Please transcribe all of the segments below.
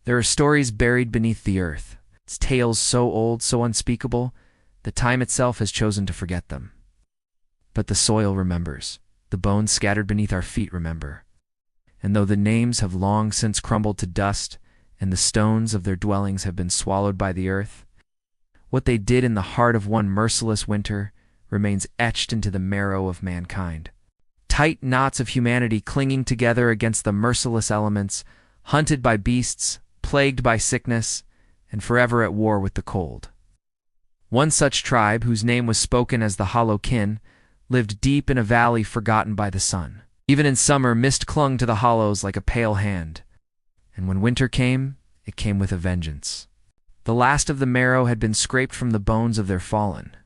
There are stories buried beneath the earth, its tales so old, so unspeakable, that time itself has chosen to forget them. But the soil remembers, the bones scattered beneath our feet remember. And though the names have long since crumbled to dust, and the stones of their dwellings have been swallowed by the earth, what they did in the heart of one merciless winter remains etched into the marrow of mankind. Tight knots of humanity clinging together against the merciless elements, hunted by beasts, plagued by sickness, and forever at war with the cold. One such tribe, whose name was spoken as the Hollow Kin, lived deep in a valley forgotten by the sun. Even in summer, mist clung to the hollows like a pale hand, and when winter came, it came with a vengeance. The last of the marrow had been scraped from the bones of their fallen.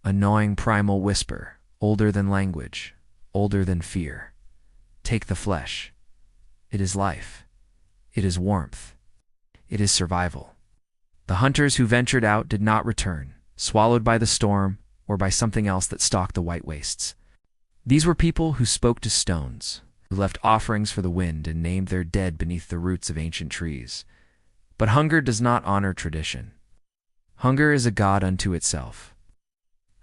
A gnawing primal whisper, older than language, older than fear. Take the flesh. It is life. It is warmth. It is survival. The hunters who ventured out did not return, swallowed by the storm or by something else that stalked the white wastes. These were people who spoke to stones, who left offerings for the wind and named their dead beneath the roots of ancient trees. But hunger does not honor tradition. Hunger is a god unto itself.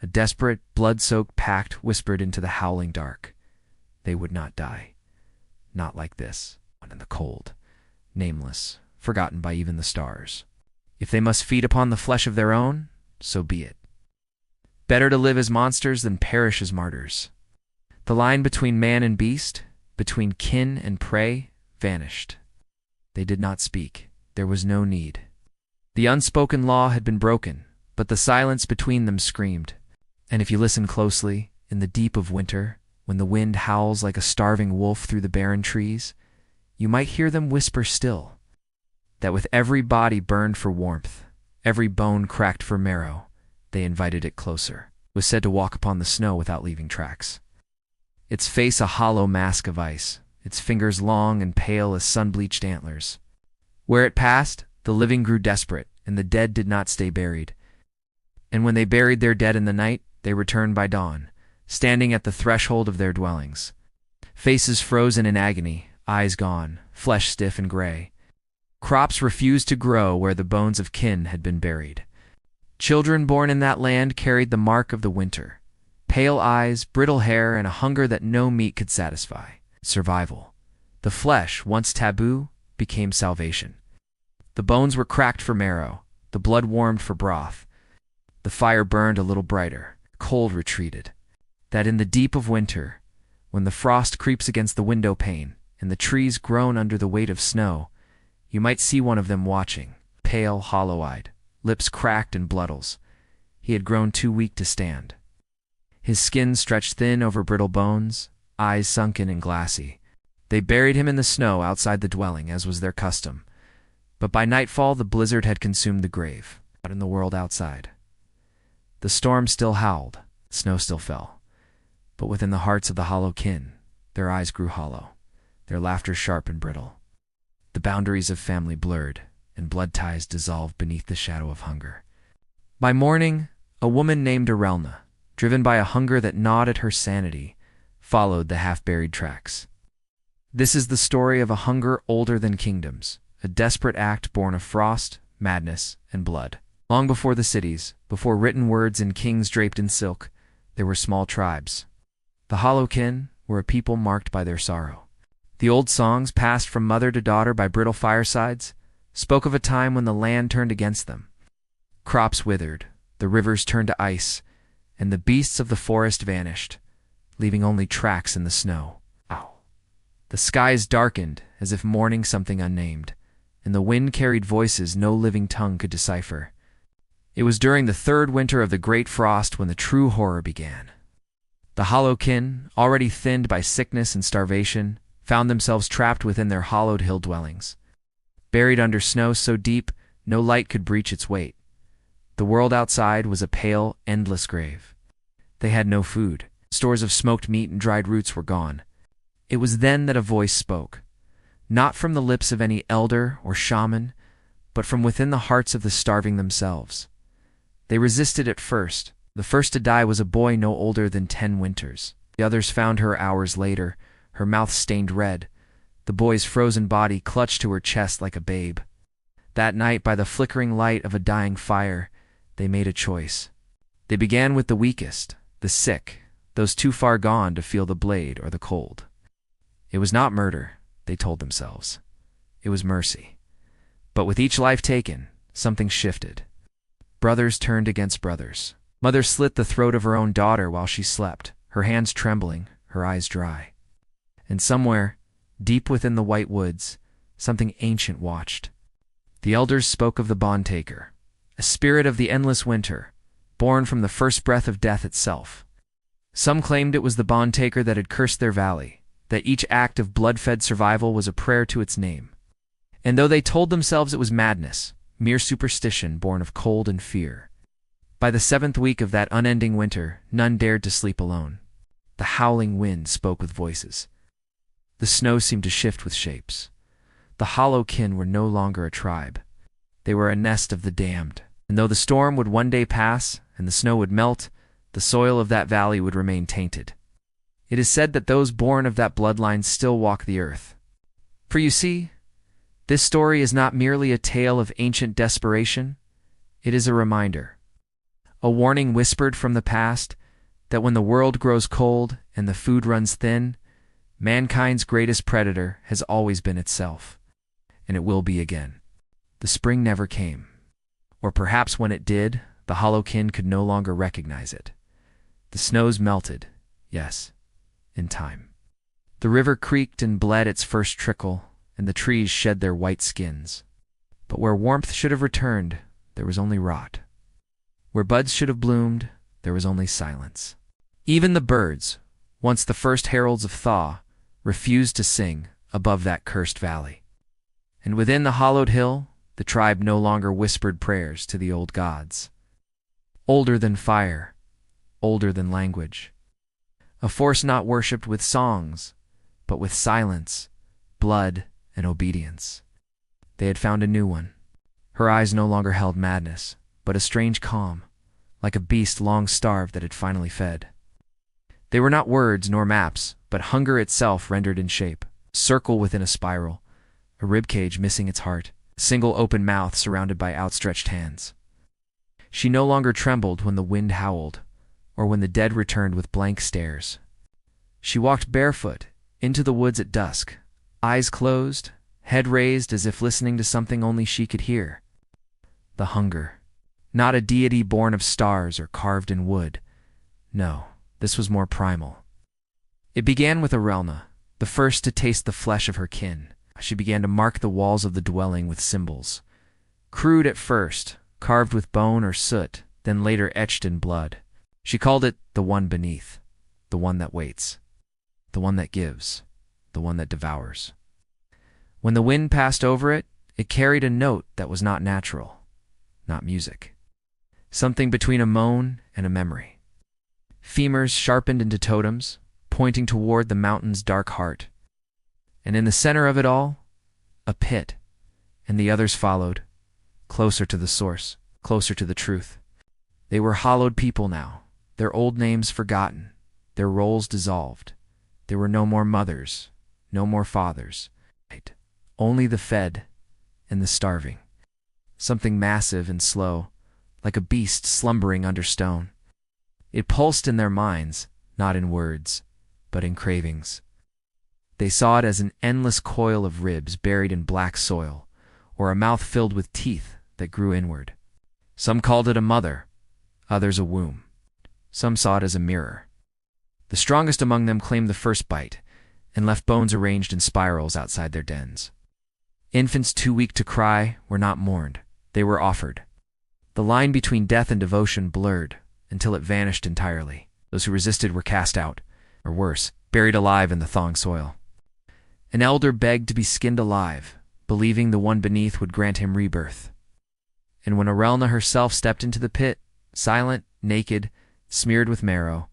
A desperate, blood-soaked pact whispered into the howling dark. They would not die. Not like this, in the cold, nameless, forgotten by even the stars. If they must feed upon the flesh of their own, so be it. Better to live as monsters than perish as martyrs. The line between man and beast, between kin and prey, vanished. They did not speak. There was no need. The unspoken law had been broken, but the silence between them screamed. And if you listen closely, in the deep of winter, when the wind howls like a starving wolf through the barren trees, you might hear them whisper still, that with every body burned for warmth, every bone cracked for marrow, they invited it closer. It was said to walk upon the snow without leaving tracks. Its face a hollow mask of ice, its fingers long and pale as sun-bleached antlers. Where it passed, the living grew desperate, and the dead did not stay buried. And when they buried their dead in the night, they returned by dawn, standing at the threshold of their dwellings. Faces frozen in agony, eyes gone, flesh stiff and gray. Crops refused to grow where the bones of kin had been buried. Children born in that land carried the mark of the winter. Pale eyes, brittle hair, and a hunger that no meat could satisfy. Survival. The flesh, once taboo, became salvation. The bones were cracked for marrow, the blood warmed for broth. The fire burned a little brighter, cold retreated. That in the deep of winter, when the frost creeps against the window pane, and the trees groan under the weight of snow, you might see one of them watching, pale, hollow-eyed, lips cracked and bloodless. He had grown too weak to stand. His skin stretched thin over brittle bones, eyes sunken and glassy. They buried him in the snow outside the dwelling, as was their custom. But by nightfall the blizzard had consumed the grave, out in the world outside. The storm still howled, snow still fell. But within the hearts of the hollow kin, their eyes grew hollow, their laughter sharp and brittle. The boundaries of family blurred, and blood ties dissolved beneath the shadow of hunger. By morning, a woman named Arelna, driven by a hunger that gnawed at her sanity, followed the half-buried tracks. This is the story of a hunger older than kingdoms, a desperate act born of frost, madness, and blood. Long before the cities, before written words and kings draped in silk, there were small tribes. The hollow kin were a people marked by their sorrow. The old songs, passed from mother to daughter by brittle firesides, spoke of a time when the land turned against them. Crops withered, the rivers turned to ice, and the beasts of the forest vanished, leaving only tracks in the snow. Ow. The skies darkened as if mourning something unnamed, and the wind carried voices no living tongue could decipher. It was during the third winter of the great frost when the true horror began. The hollow kin, already thinned by sickness and starvation, found themselves trapped within their hollowed hill dwellings. Buried under snow so deep, no light could breach its weight. The world outside was a pale, endless grave. They had no food. Stores of smoked meat and dried roots were gone. It was then that a voice spoke, not from the lips of any elder or shaman, but from within the hearts of the starving themselves. They resisted at first. The first to die was a boy no older than 10 winters. The others found her hours later, her mouth stained red, the boy's frozen body clutched to her chest like a babe. That night, by the flickering light of a dying fire, they made a choice. They began with the weakest, the sick, those too far gone to feel the blade or the cold. It was not murder, they told themselves. It was mercy. But with each life taken, something shifted. Brothers turned against brothers. Mother slit the throat of her own daughter while she slept, her hands trembling, her eyes dry. And somewhere, deep within the white woods, something ancient watched. The elders spoke of the bond-taker, a spirit of the endless winter, born from the first breath of death itself. Some claimed it was the bond-taker that had cursed their valley, that each act of blood-fed survival was a prayer to its name. And though they told themselves it was madness, mere superstition born of cold and fear, by the 7th week of that unending winter, none dared to sleep alone. The howling wind spoke with voices. The snow seemed to shift with shapes. The hollow kin were no longer a tribe. They were a nest of the damned. And though the storm would one day pass and the snow would melt, the soil of that valley would remain tainted. It is said that those born of that bloodline still walk the earth. For you see, this story is not merely a tale of ancient desperation. It is a reminder, a warning whispered from the past, that when the world grows cold and the food runs thin, mankind's greatest predator has always been itself. And it will be again. The spring never came. Or perhaps when it did, the hollow kin could no longer recognize it. The snows melted, yes, in time. The river creaked and bled its first trickle, and the trees shed their white skins. But where warmth should have returned, there was only rot. Where buds should have bloomed, there was only silence. Even the birds, once the first heralds of thaw, refused to sing above that cursed valley. And within the hollowed hill, the tribe no longer whispered prayers to the old gods. Older than fire, older than language. A force not worshipped with songs, but with silence, blood, and obedience. They had found a new one. Her eyes no longer held madness, but a strange calm, like a beast long starved that had finally fed. They were not words nor maps, but hunger itself rendered in shape, a circle within a spiral, a ribcage missing its heart, a single open mouth surrounded by outstretched hands. She no longer trembled when the wind howled, or when the dead returned with blank stares. She walked barefoot into the woods at dusk, eyes closed, head raised as if listening to something only she could hear. The hunger. Not a deity born of stars or carved in wood. No, this was more primal. It began with Arelna, the first to taste the flesh of her kin. She began to mark the walls of the dwelling with symbols. Crude at first, carved with bone or soot, then later etched in blood. She called it the one beneath, the one that waits, the one that gives, the one that devours. When the wind passed over it, it carried a note that was not natural, not music. Something between a moan and a memory. Femurs sharpened into totems, pointing toward the mountain's dark heart. And in the center of it all, a pit, and the others followed, closer to the source, closer to the truth. They were hollowed people now, their old names forgotten, their roles dissolved. There were no more mothers, no more fathers, only the fed and the starving. Something massive and slow, like a beast slumbering under stone. It pulsed in their minds, not in words, but in cravings. They saw it as an endless coil of ribs buried in black soil, or a mouth filled with teeth that grew inward. Some called it a mother, others a womb. Some saw it as a mirror. The strongest among them claimed the first bite, and left bones arranged in spirals outside their dens. Infants too weak to cry were not mourned, they were offered. The line between death and devotion blurred, until it vanished entirely. Those who resisted were cast out, or worse, buried alive in the thawing soil. An elder begged to be skinned alive, believing the one beneath would grant him rebirth. And when Arelna herself stepped into the pit, silent, naked, smeared with marrow,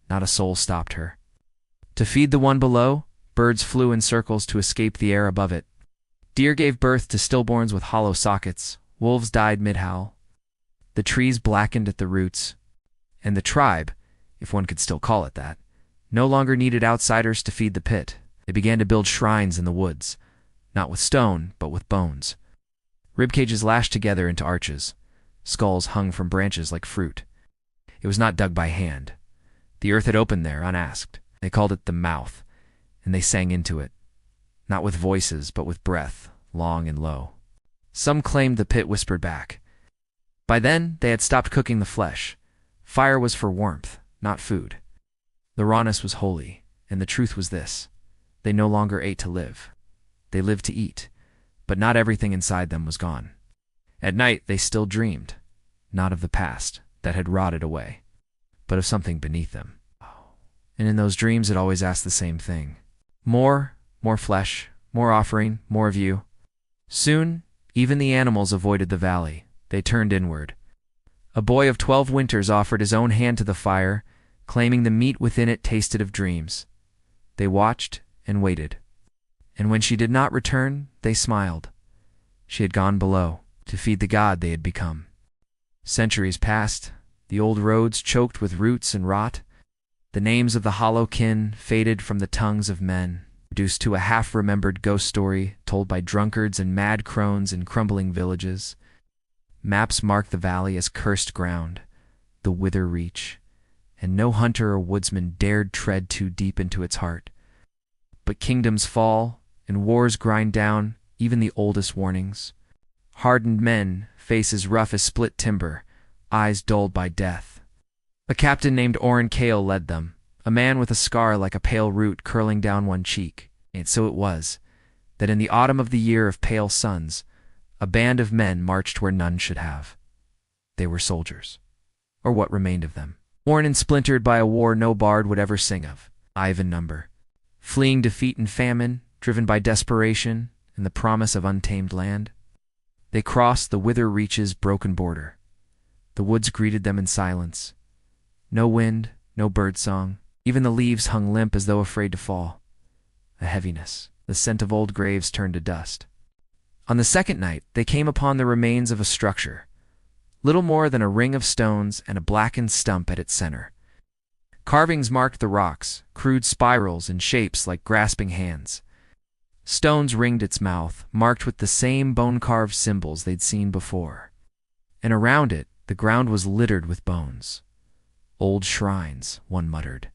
not a soul stopped her. To feed the one below, birds flew in circles to escape the air above it. Deer gave birth to stillborns with hollow sockets, wolves died mid-howl. The trees blackened at the roots, and the tribe, if one could still call it that, no longer needed outsiders to feed the pit. They began to build shrines in the woods, not with stone, but with bones. Rib cages lashed together into arches. Skulls hung from branches like fruit. It was not dug by hand. The earth had opened there, unasked. They called it the mouth, and they sang into it, not with voices, but with breath, long and low. Some claimed the pit whispered back. By then, they had stopped cooking the flesh. Fire was for warmth, not food. The rawness was holy, and the truth was this. They no longer ate to live. They lived to eat, but not everything inside them was gone. At night, they still dreamed, not of the past that had rotted away, but of something beneath them. And in those dreams, it always asked the same thing. More flesh, more offering, more of you. Soon, even the animals avoided the valley. They turned inward. A boy of 12 winters offered his own hand to the fire, claiming the meat within it tasted of dreams. They watched and waited. And when she did not return, they smiled. She had gone below to feed the god they had become. Centuries passed, the old roads choked with roots and rot. The names of the hollow kin faded from the tongues of men, reduced to a half-remembered ghost story told by drunkards and mad crones in crumbling villages. Maps marked the valley as cursed ground, the wither reach, and no hunter or woodsman dared tread too deep into its heart. But kingdoms fall, and wars grind down even the oldest warnings. Hardened men, faces rough as split timber, eyes dulled by death. A captain named Oren Kale led them, a man with a scar like a pale root curling down one cheek. And so it was, that in the autumn of the year of pale suns, a band of men marched where none should have. They were soldiers, or what remained of them, worn and splintered by a war no bard would ever sing of, 5 in number, fleeing defeat and famine, driven by desperation and the promise of untamed land. They crossed the wither reach's broken border. The woods greeted them in silence. No wind, no birdsong, even the leaves hung limp as though afraid to fall. A heaviness, the scent of old graves turned to dust. On the second night, they came upon the remains of a structure, little more than a ring of stones and a blackened stump at its center. Carvings marked the rocks, crude spirals and shapes like grasping hands. Stones ringed its mouth, marked with the same bone-carved symbols they'd seen before. And around it, the ground was littered with bones. Old shrines, one muttered.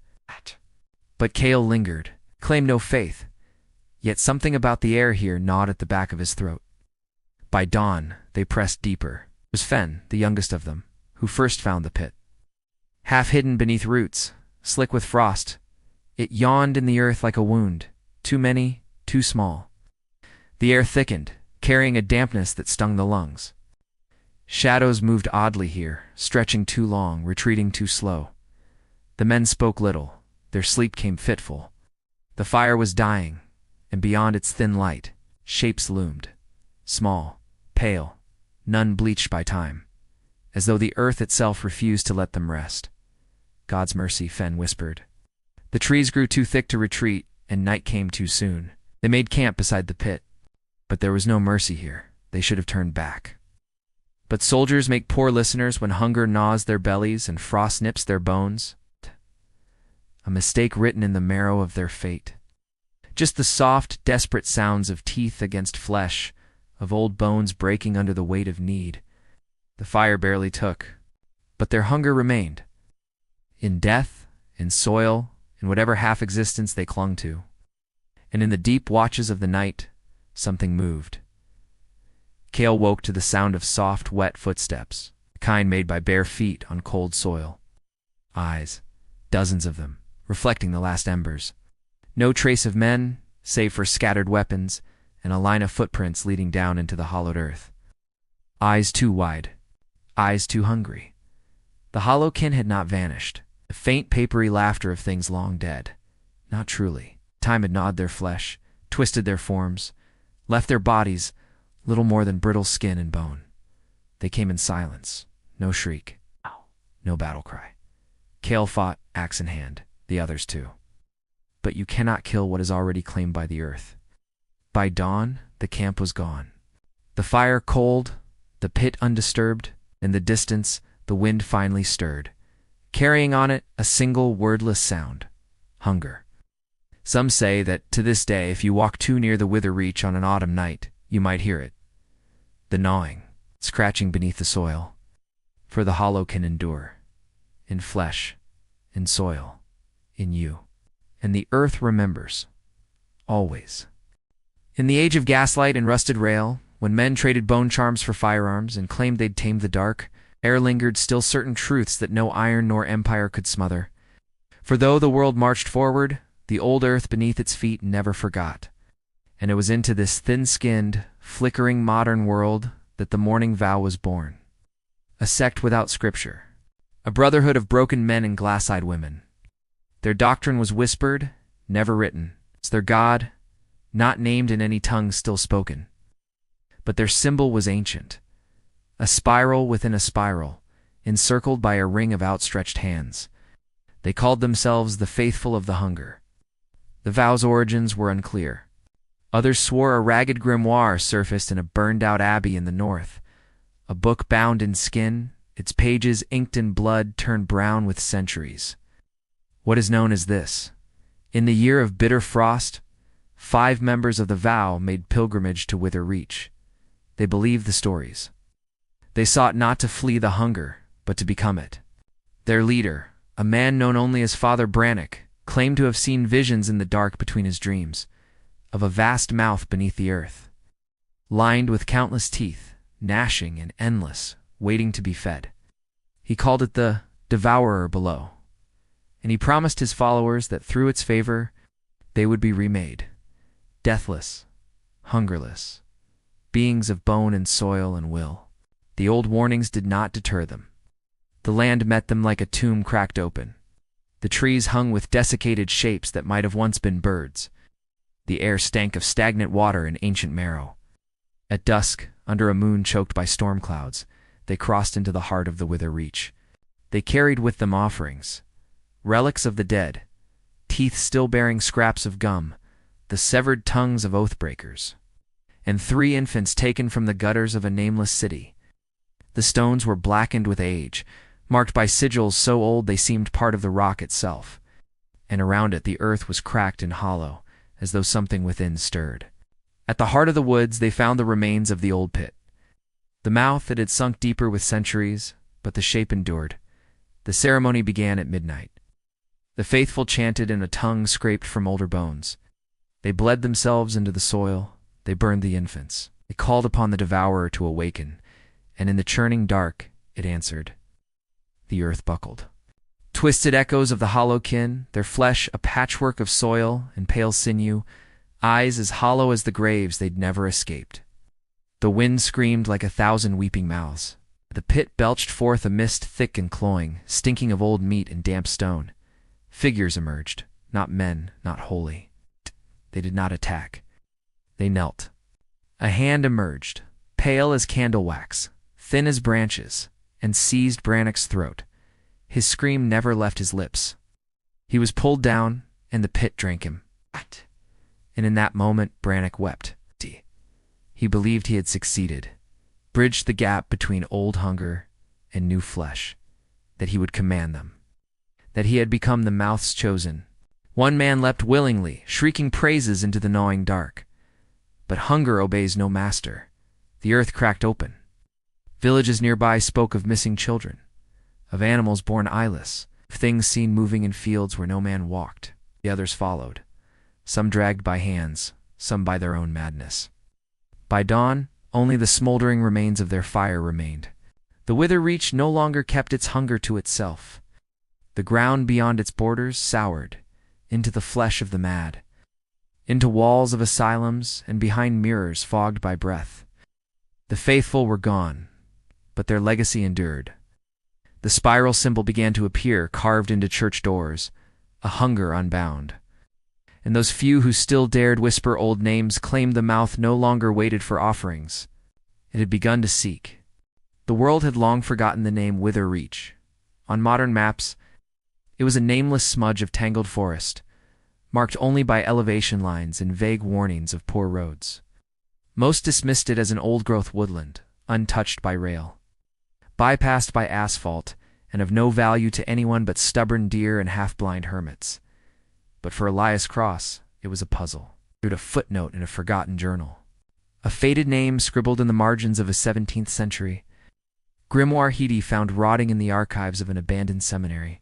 But Kale lingered, claimed no faith. Yet something about the air here gnawed at the back of his throat. By dawn, they pressed deeper. It was Fen, the youngest of them, who first found the pit. Half hidden beneath roots, slick with frost, it yawned in the earth like a wound, too many, too small. The air thickened, carrying a dampness that stung the lungs. Shadows moved oddly here, stretching too long, retreating too slow. The men spoke little, their sleep came fitful. The fire was dying, and beyond its thin light, shapes loomed. Small, pale, none bleached by time, as though the earth itself refused to let them rest. God's mercy, Fen whispered. The trees grew too thick to retreat, and night came too soon. They made camp beside the pit. But there was no mercy here. They should have turned back. But soldiers make poor listeners when hunger gnaws their bellies and frost nips their bones. A mistake written in the marrow of their fate. Just the soft, desperate sounds of teeth against flesh, of old bones breaking under the weight of need. The fire barely took, but their hunger remained. In death, in soil, in whatever half-existence they clung to. And in the deep watches of the night, something moved. Kale woke to the sound of soft, wet footsteps, the kind made by bare feet on cold soil. Eyes, dozens of them, reflecting the last embers. No trace of men, save for scattered weapons, and a line of footprints leading down into the hollowed earth. Eyes too wide, eyes too hungry. The hollow kin had not vanished, the faint papery laughter of things long dead. Not truly. Time had gnawed their flesh, twisted their forms, left their bodies little more than brittle skin and bone. They came in silence, no shriek, no battle cry. Kale fought, axe in hand, the others too. But you cannot kill what is already claimed by the earth. By dawn, the camp was gone. The fire cold, the pit undisturbed, in the distance, the wind finally stirred, carrying on it a single wordless sound: hunger. Some say that, to this day, if you walk too near the wither reach on an autumn night, you might hear it. the gnawing, scratching beneath the soil. For the hollow can endure, in flesh, in soil, in you. And the earth remembers, always. In the age of gaslight and rusted rail, when men traded bone charms for firearms and claimed they'd tamed the dark, ere lingered still certain truths that no iron nor empire could smother. For though the world marched forward, the old earth beneath its feet never forgot. And it was into this thin-skinned, flickering modern world that the Mourning Vow was born. A sect without scripture. A brotherhood of broken men and glass-eyed women. Their doctrine was whispered, never written. It's their God, not named in any tongue still spoken. But their symbol was ancient. A spiral within a spiral, encircled by a ring of outstretched hands. They called themselves the Faithful of the Hunger. The vow's origins were unclear. Others swore a ragged grimoire surfaced in a burned-out abbey in the north, a book bound in skin, its pages inked in blood turned brown with centuries. What is known as this? In the year of bitter frost, 5 members of the vow made pilgrimage to Wither Reach. They believed the stories. They sought not to flee the hunger, but to become it. Their leader, a man known only as Father Brannock, claimed to have seen visions in the dark between his dreams, of a vast mouth beneath the earth, lined with countless teeth, gnashing and endless, waiting to be fed. He called it the Devourer below, and he promised his followers that through its favor they would be remade, deathless, hungerless, beings of bone and soil and will. The old warnings did not deter them. The land met them like a tomb cracked open. The trees hung with desiccated shapes that might have once been birds. The air stank of stagnant water and ancient marrow. At dusk, under a moon choked by storm clouds, they crossed into the heart of the Wither Reach. They carried with them offerings, relics of the dead, teeth still bearing scraps of gum, the severed tongues of oath-breakers, and 3 infants taken from the gutters of a nameless city. The stones were blackened with age, marked by sigils so old they seemed part of the rock itself, and around it the earth was cracked and hollow, as though something within stirred. At the heart of the woods they found the remains of the old pit. The mouth that had sunk deeper with centuries, but the shape endured. The ceremony began at midnight. The faithful chanted in a tongue scraped from older bones. They bled themselves into the soil. They burned the infants. They called upon the devourer to awaken, and in the churning dark it answered. The earth buckled. Twisted echoes of the hollow kin, their flesh a patchwork of soil and pale sinew, eyes as hollow as the graves they'd never escaped. The wind screamed like 1,000 weeping mouths. The pit belched forth a mist thick and cloying, stinking of old meat and damp stone. Figures emerged, not men, not holy. They did not attack. They knelt. A hand emerged, pale as candle wax, thin as branches, and seized Brannock's throat. His scream never left his lips. He was pulled down, and the pit drank him. And in that moment Brannock wept. He believed he had succeeded, bridged the gap between old hunger and new flesh, that he would command them, that he had become the mouth's chosen. One man leapt willingly, shrieking praises into the gnawing dark. But hunger obeys no master. The earth cracked open. Villages nearby spoke of missing children, of animals born eyeless, of things seen moving in fields where no man walked. The others followed, some dragged by hands, some by their own madness. By dawn, only the smoldering remains of their fire remained. The Wither Reach no longer kept its hunger to itself. The ground beyond its borders soured into the flesh of the mad, into walls of asylums and behind mirrors fogged by breath. The faithful were gone, but their legacy endured. The spiral symbol began to appear, carved into church doors, a hunger unbound. And those few who still dared whisper old names claimed the mouth no longer waited for offerings. It had begun to seek. The world had long forgotten the name Wither Reach. On modern maps, it was a nameless smudge of tangled forest, marked only by elevation lines and vague warnings of poor roads. Most dismissed it as an old-growth woodland, untouched by rail, bypassed by asphalt, and of no value to anyone but stubborn deer and half-blind hermits. But for Elias Cross, it was a puzzle. It was a footnote in a forgotten journal, a faded name scribbled in the margins of a 17th century grimoire Hedy found rotting in the archives of an abandoned seminary.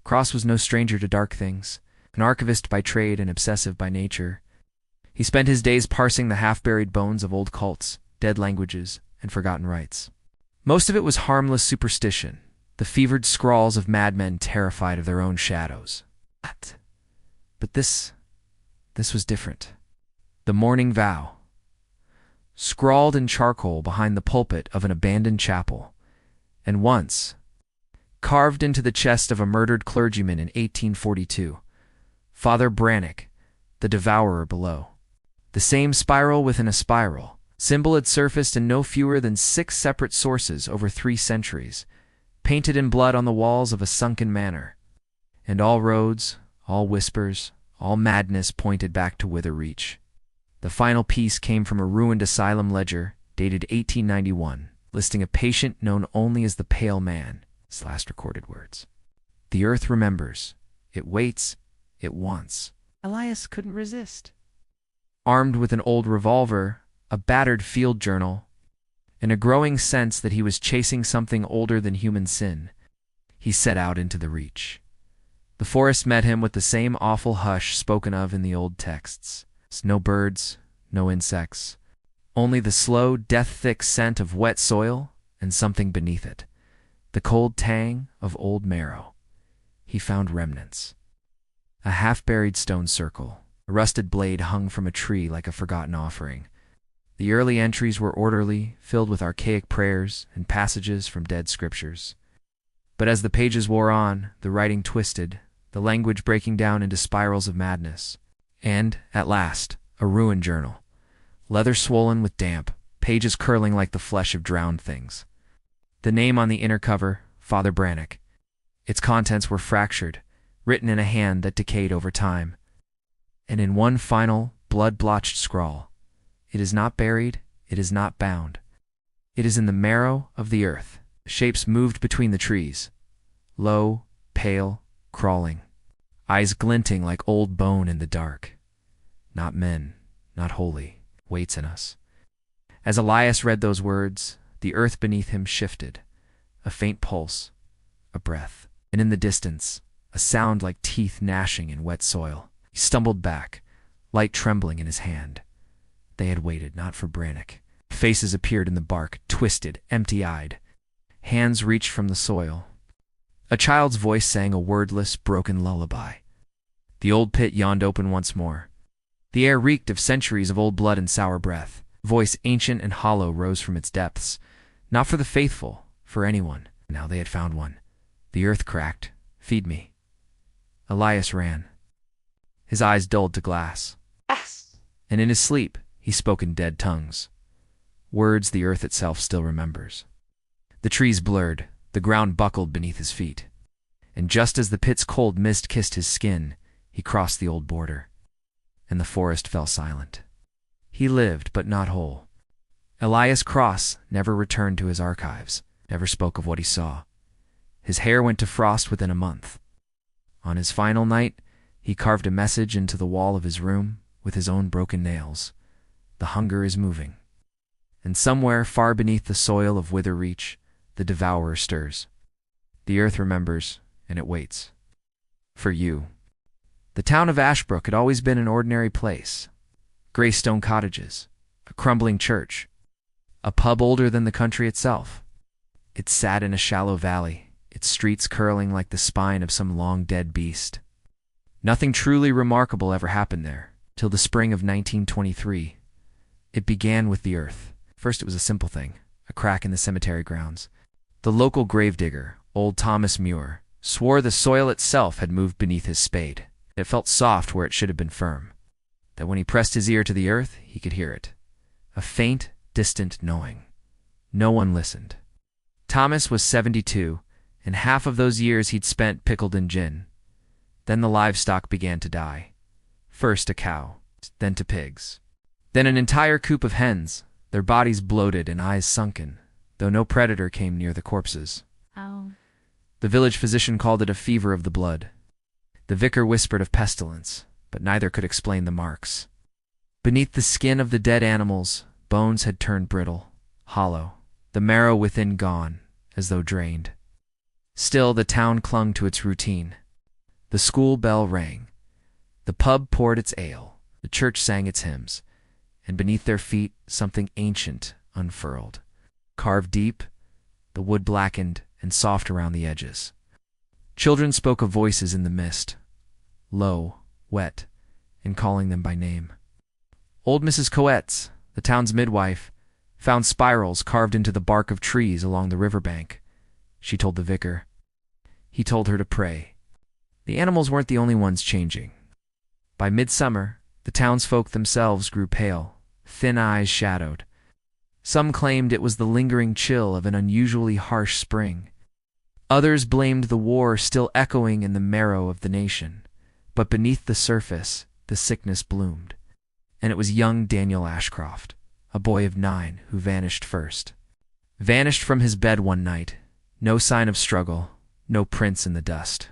Cross was no stranger to dark things, an archivist by trade and obsessive by nature. He spent his days parsing the half-buried bones of old cults, dead languages, and forgotten rites. Most of it was harmless superstition, the fevered scrawls of madmen terrified of their own shadows. But this was different. The Mourning Vow. Scrawled in charcoal behind the pulpit of an abandoned chapel, and once carved into the chest of a murdered clergyman in 1842, Father Brannock, the devourer below. The same spiral within a spiral. Symbol had surfaced in no fewer than 6 separate sources over 3 centuries, painted in blood on the walls of a sunken manor. And all roads, all whispers, all madness pointed back to Witherreach. The final piece came from a ruined asylum ledger, dated 1891, listing a patient known only as the Pale Man, his last recorded words. The earth remembers. It waits. It wants. Elias couldn't resist. Armed with an old revolver, a battered field journal, and a growing sense that he was chasing something older than human sin, he set out into the Reach. The forest met him with the same awful hush spoken of in the old texts. No birds, no insects, only the slow, death-thick scent of wet soil and something beneath it, the cold tang of old marrow. He found remnants. A half-buried stone circle, a rusted blade hung from a tree like a forgotten offering. The early entries were orderly, filled with archaic prayers and passages from dead scriptures. But as the pages wore on, the writing twisted, the language breaking down into spirals of madness. And, at last, a ruined journal. Leather swollen with damp, pages curling like the flesh of drowned things. The name on the inner cover, Father Brannock. Its contents were fractured, written in a hand that decayed over time. And in one final, blood-blotched scrawl, "It is not buried, it is not bound. It is in the marrow of the earth." Shapes moved between the trees. Low, pale, crawling. Eyes glinting like old bone in the dark. Not men, not holy, waits in us. As Elias read those words, the earth beneath him shifted. A faint pulse, a breath, and in the distance, a sound like teeth gnashing in wet soil. He stumbled back, light trembling in his hand. They had waited not for Brannock. Faces appeared in the bark, twisted, empty-eyed. Hands reached from the soil. A child's voice sang a wordless, broken lullaby. The old pit yawned open once more. The air reeked of centuries of old blood and sour breath. A voice ancient and hollow rose from its depths. Not for the faithful, for anyone. Now they had found one. The earth cracked. "Feed me." Elias ran. His eyes dulled to glass. And in his sleep, he spoke in dead tongues. Words the earth itself still remembers. The trees blurred. The ground buckled beneath his feet. And just as the pit's cold mist kissed his skin, he crossed the old border. And the forest fell silent. He lived, but not whole. Elias Cross never returned to his archives, never spoke of what he saw. His hair went to frost within a month. On his final night, he carved a message into the wall of his room with his own broken nails. The hunger is moving. And somewhere far beneath the soil of Witherreach, the devourer stirs. The earth remembers, and it waits. For you. The town of Ashbrook had always been an ordinary place. Gray stone cottages, a crumbling church, a pub older than the country itself. It sat in a shallow valley, its streets curling like the spine of some long-dead beast. Nothing truly remarkable ever happened there, till the spring of 1923. It began with the earth. First it was a simple thing, a crack in the cemetery grounds. The local gravedigger, old Thomas Muir, swore the soil itself had moved beneath his spade. It felt soft where it should have been firm. That when he pressed his ear to the earth, he could hear it. A faint, distant gnawing. No one listened. Thomas was 72, and half of those years he'd spent pickled in gin. Then the livestock began to die. First a cow, then to pigs. Then an entire coop of hens, their bodies bloated and eyes sunken, though no predator came near the corpses. Oh. The village physician called it a fever of the blood. The vicar whispered of pestilence, but neither could explain the marks. Beneath the skin of the dead animals, Bones had turned brittle, hollow, the marrow within gone, as though drained. Still, the town clung to its routine. The school bell rang. The pub poured its ale. The church sang its hymns. And beneath their feet, something ancient unfurled. Carved deep, the wood blackened and soft around the edges. Children spoke of voices in the mist, low, wet, and calling them by name. Old Mrs. Coetz, the town's midwife, found spirals carved into the bark of trees along the riverbank. She told the vicar. He told her to pray. The animals weren't the only ones changing. By midsummer, the townsfolk themselves grew pale, thin eyes shadowed. Some claimed it was the lingering chill of an unusually harsh spring. Others blamed the war still echoing in the marrow of the nation. But beneath the surface, the sickness bloomed. And it was young Daniel Ashcroft, a boy of 9, who vanished first. Vanished from his bed one night. No sign of struggle, no prints in the dust.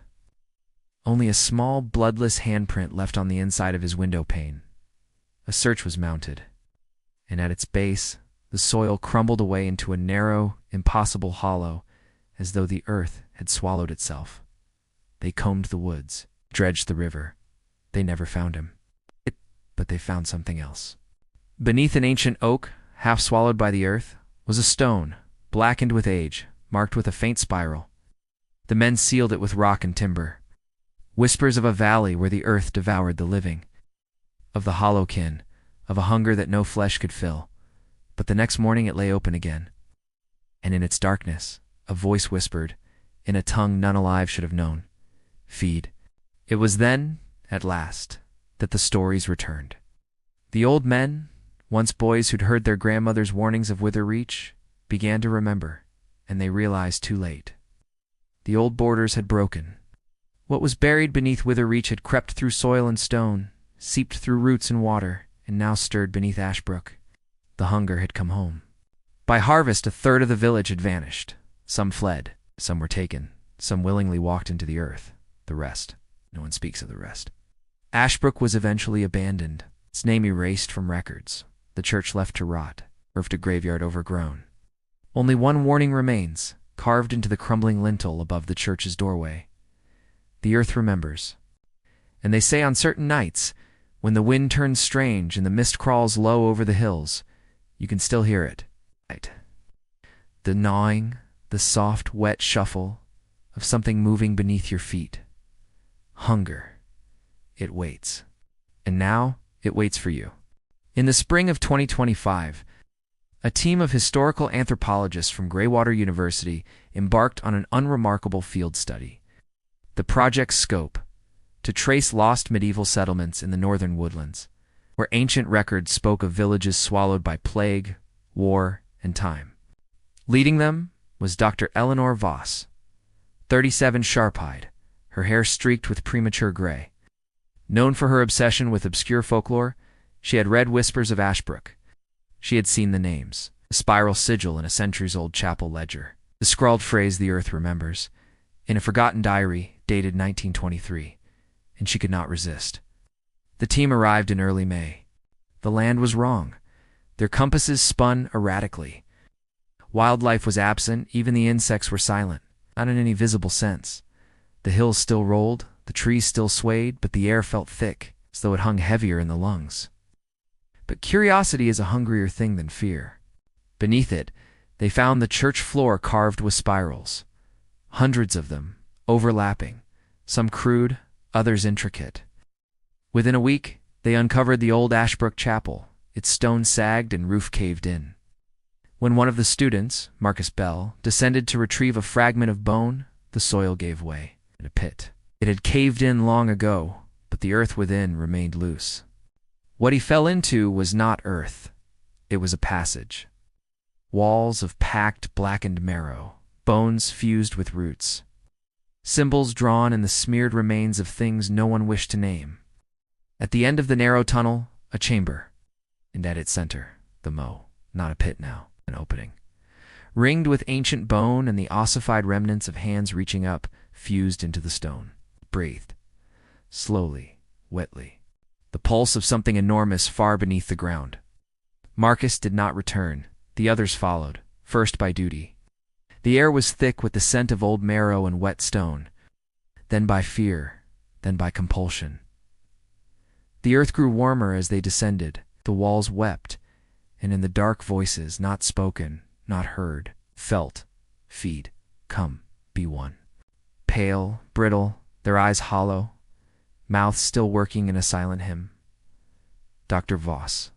Only a small, bloodless handprint left on the inside of his window pane. A search was mounted, and at its base, the soil crumbled away into a narrow, impossible hollow, as though the earth had swallowed itself. They combed the woods, dredged the river. They never found him. But they found something else. Beneath an ancient oak, half swallowed by the earth, was a stone, blackened with age, marked with a faint spiral. The men sealed it with rock and timber. Whispers of a valley where the earth devoured the living. Of the hollow kin, of a hunger that no flesh could fill. But the next morning it lay open again. And in its darkness, a voice whispered, in a tongue none alive should have known, "Feed." It was then, at last, that the stories returned. The old men, once boys who'd heard their grandmother's warnings of wither-reach, began to remember, and they realized too late. The old borders had broken. What was buried beneath wither-reach had crept through soil and stone, seeped through roots and water, and now stirred beneath Ashbrook. The hunger had come home. By harvest, a third of the village had vanished. Some fled, some were taken, some willingly walked into the earth. The rest, no one speaks of the rest. Ashbrook was eventually abandoned, its name erased from records, the church left to rot, earthed a graveyard overgrown. Only one warning remains, carved into the crumbling lintel above the church's doorway. The earth remembers. And they say on certain nights, when the wind turns strange and the mist crawls low over the hills, you can still hear it. The gnawing, the soft, wet shuffle of something moving beneath your feet. Hunger. It waits. And now, it waits for you. In the spring of 2025, a team of historical anthropologists from Greywater University embarked on an unremarkable field study. The project's scope: to trace lost medieval settlements in the northern woodlands, where ancient records spoke of villages swallowed by plague, war, and time. Leading them was Dr. Eleanor Voss, 37, sharp-eyed, her hair streaked with premature gray. Known for her obsession with obscure folklore, she had read whispers of Ashbrook. She had seen the names, a spiral sigil in a centuries-old chapel ledger, the scrawled phrase the earth remembers, in a forgotten diary dated 1923, and she could not resist. The team arrived in early May. The land was wrong. Their compasses spun erratically. Wildlife was absent, even the insects were silent, not in any visible sense. The hills still rolled, the trees still swayed, but the air felt thick, as though it hung heavier in the lungs. But curiosity is a hungrier thing than fear. Beneath it, they found the church floor carved with spirals. Hundreds of them, overlapping, some crude, others intricate. Within a week, they uncovered the old Ashbrook Chapel. Its stone sagged and roof caved in. When one of the students, Marcus Bell, descended to retrieve a fragment of bone, the soil gave way in a pit. It had caved in long ago, but the earth within remained loose. What he fell into was not earth. It was a passage. Walls of packed, blackened marrow, bones fused with roots. Symbols drawn in the smeared remains of things no one wished to name. At the end of the narrow tunnel, a chamber. And at its center, the mow, not a pit now, an opening. Ringed with ancient bone and the ossified remnants of hands reaching up, fused into the stone. Breathed. Slowly, wetly. The pulse of something enormous far beneath the ground. Marcus did not return. The others followed, first by duty. The air was thick with the scent of old marrow and wet stone, then by fear, then by compulsion. The earth grew warmer as they descended, the walls wept, and in the dark voices, not spoken, not heard, felt, feed, come, be one. Pale, brittle, their eyes hollow, mouths still working in a silent hymn. Dr. Voss,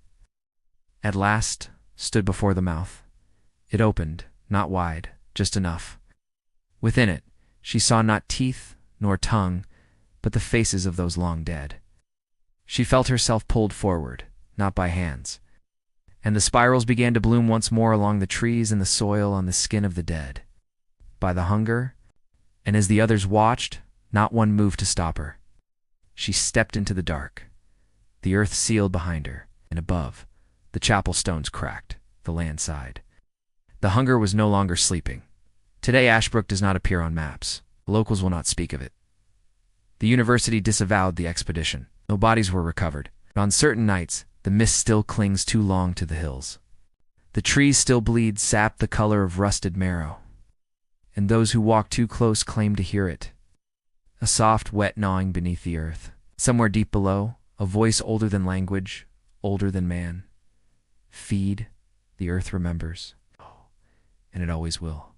at last, stood before the mouth. It opened, not wide, just enough. Within it, she saw not teeth nor tongue, but the faces of those long dead. She felt herself pulled forward, not by hands, and the spirals began to bloom once more along the trees and the soil on the skin of the dead. By the hunger, and as the others watched, not one moved to stop her. She stepped into the dark. The earth sealed behind her, and above, the chapel stones cracked, the land sighed. The hunger was no longer sleeping. Today Ashbrook does not appear on maps. The locals will not speak of it. The university disavowed the expedition. No bodies were recovered. But on certain nights, the mist still clings too long to the hills. The trees still bleed sap the color of rusted marrow. And those who walk too close claim to hear it. A soft, wet gnawing beneath the earth. Somewhere deep below, a voice older than language, older than man. Feed, the earth remembers. And it always will.